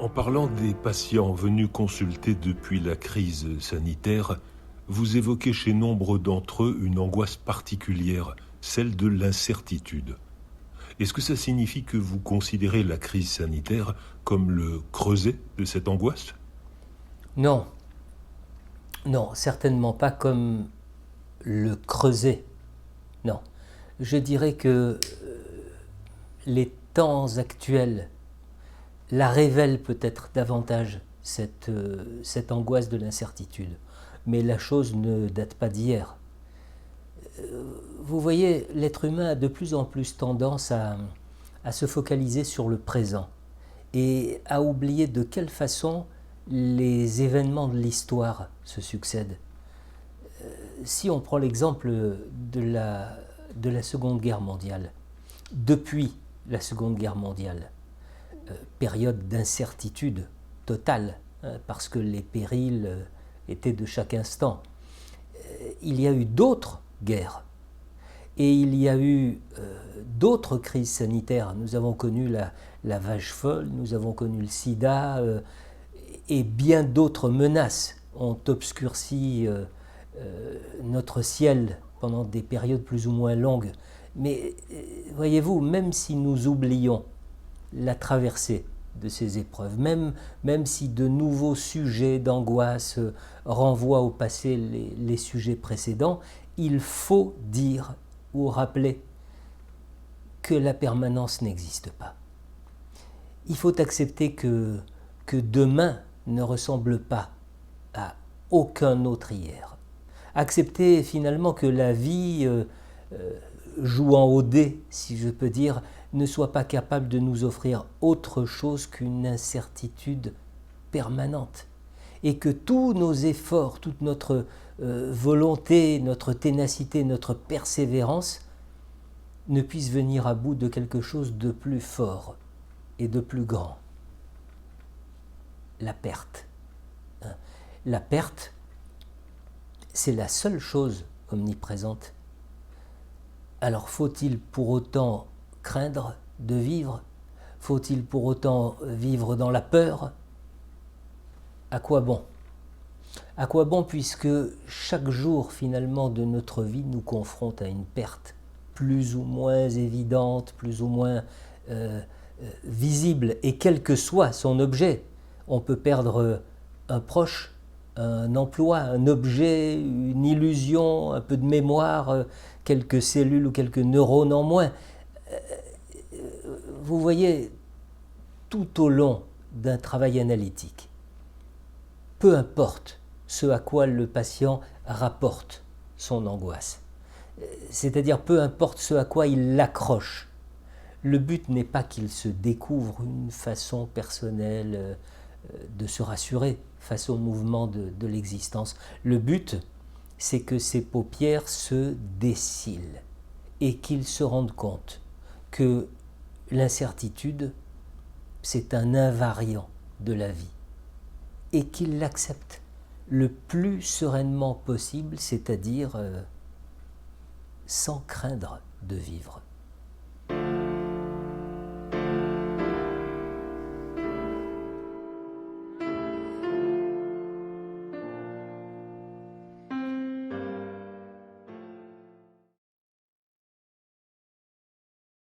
En parlant des patients venus consulter depuis la crise sanitaire, vous évoquez chez nombre d'entre eux une angoisse particulière, celle de l'incertitude. Est-ce que ça signifie que vous considérez la crise sanitaire comme le creuset de cette angoisse? Non, non, certainement pas comme le creuset. Non, je dirais que les temps actuels la révèlent peut-être davantage, cette angoisse de l'incertitude. Mais la chose ne date pas d'hier. Vous voyez, l'être humain a de plus en plus tendance à se focaliser sur le présent et à oublier de quelle façon les événements de l'histoire se succèdent. Si on prend l'exemple de la Seconde Guerre mondiale, depuis la Seconde Guerre mondiale, période d'incertitude totale, parce que les périls étaient de chaque instant, il y a eu d'autres guerres et il y a eu d'autres crises sanitaires. Nous avons connu la vache folle, nous avons connu le sida et bien d'autres menaces ont obscurci notre ciel pendant des périodes plus ou moins longues. Mais voyez-vous, même si nous oublions la traversée de ces épreuves, même si de nouveaux sujets d'angoisse renvoient au passé les sujets précédents, il faut dire ou rappeler que la permanence n'existe pas. Il faut accepter que demain ne ressemble pas à aucun autre hier. Accepter finalement que la vie, jouant au dé, si je peux dire, ne soit pas capable de nous offrir autre chose qu'une incertitude permanente. Et que tous nos efforts, toute notre volonté, notre ténacité, notre persévérance ne puissent venir à bout de quelque chose de plus fort et de plus grand. La perte. La perte, c'est la seule chose omniprésente. Alors faut-il pour autant craindre de vivre? Faut-il pour autant vivre dans la peur? À quoi bon? À quoi bon, puisque chaque jour finalement de notre vie nous confronte à une perte plus ou moins évidente, plus ou moins visible, et quel que soit son objet. On peut perdre un proche, un emploi, un objet, une illusion, un peu de mémoire, quelques cellules ou quelques neurones en moins. Vous voyez, tout au long d'un travail analytique, peu importe ce à quoi le patient rapporte son angoisse, c'est-à-dire peu importe ce à quoi il l'accroche, le but n'est pas qu'il se découvre une façon personnelle de se rassurer face au mouvement de l'existence. Le but, c'est que ses paupières se descillent et qu'il se rende compte que l'incertitude, c'est un invariant de la vie et qu'il l'accepte le plus sereinement possible, c'est-à-dire sans craindre de vivre.